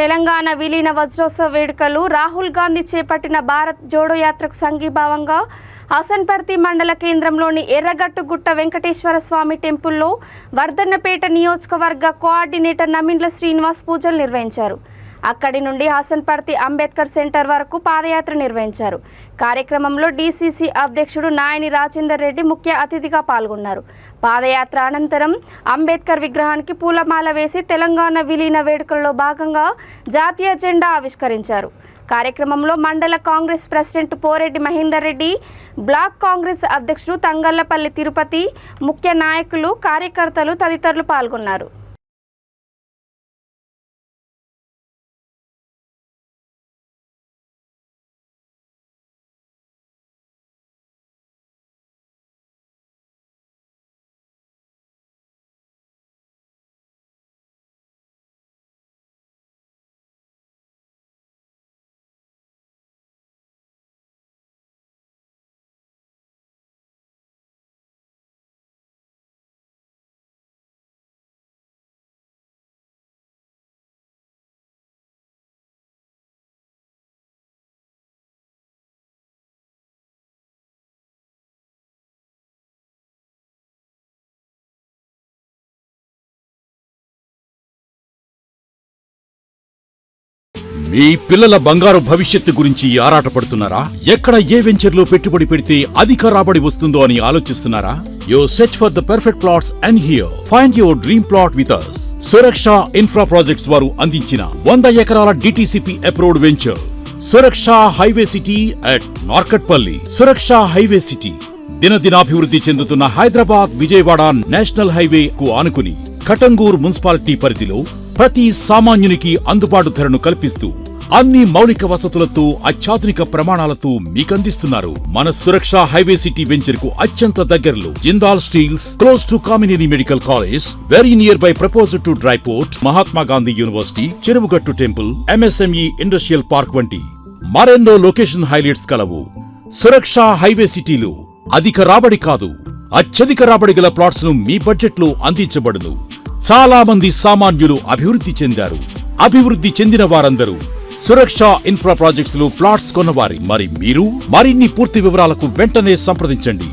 తెలంగాణ విలీన వజ్రోత్సవ వేడుకలు రాహుల్ గాంధీ చేపట్టిన భారత్ జోడో యాత్రకు సంఘీభావంగా హసన్పర్తి మండల కేంద్రంలోని ఎర్రగట్టుగుట్ట వెంకటేశ్వర స్వామి టెంపుల్లో వర్ధన్నపేట నియోజకవర్గ కోఆర్డినేటర్ నమిండ్ల శ్రీనివాస్ పూజలు నిర్వహించారు. అక్కడి నుండి హసన్పర్తి అంబేద్కర్ సెంటర్ వరకు పాదయాత్ర నిర్వహించారు. కార్యక్రమంలో డీసీసీ అధ్యక్షుడు నాయని రాజేందర్ రెడ్డి ముఖ్య అతిథిగా పాల్గొన్నారు. పాదయాత్ర అనంతరం అంబేద్కర్ విగ్రహానికి పూలమాల వేసి తెలంగాణ విలీన వేడుకల్లో భాగంగా జాతీయ జెండా ఆవిష్కరించారు. కార్యక్రమంలో మండల కాంగ్రెస్ ప్రెసిడెంట్ పోరెడ్డి మహేందర్ రెడ్డి, బ్లాక్ కాంగ్రెస్ అధ్యక్షుడు తంగళ్లపల్లి తిరుపతి, ముఖ్య నాయకులు, కార్యకర్తలు తదితరులు పాల్గొన్నారు. మీ పిల్లల బంగారు భవిష్యత్తు గురించి ఆరాటపడుతున్నారా? ఎక్కడ ఏ వెంచర్లో పెట్టుబడి పెడితే అధిక రాబడి వస్తుందో అని ఆలోచిస్తున్నారా? You search for the perfect plots and here find your dream plot with us. Suraksha infra projects వారు అందించిన 100 ఎకరాల DTCP approved venture Suraksha highway city at Narketpally. Suraksha highway city దినదినాభివృద్ధి చెందుతున్న హైదరాబాద్ విజయవాడ నేషనల్ హైవే కు ఆనుకుని కటంగూర్ మున్సిపాలిటీ పరిధిలో ప్రతి సామాన్యునికి అందుబాటు ధరను కల్పిస్తూ అన్ని మౌలిక వసతులతో అత్యాధునిక ప్రమాణాలతో మీకందిస్తున్నారు. మన సురక్ష హైవే సిటీ వెంచర్ కు అత్యంత దగ్గరలో Jindal steels, close to Kamineni medical college, very near by proposal to dry port, Mahatma Gandhi university, Cheruvugattu temple, MSME industrial park వంటి మరెన్నో లొకేషన్ హైలైట్స్ కలవు. సురక్ష హైవే సిటీలో అధిక రాబడి కాదు, అత్యధిక రాబడి గల ప్లాట్స్ ను మీ బడ్జెట్ లో అందించబడును. చాలా మంది సామాన్యులు అభివృద్ధి చెందారు. అభివృద్ధి చెందిన వారందరూ సురక్ష ఇన్ఫ్రా ప్రాజెక్ట్స్ లో ప్లాట్స్ కొన్నవారి. మరి మీరు మరిన్ని పూర్తి వివరాలకు వెంటనే సంప్రదించండి.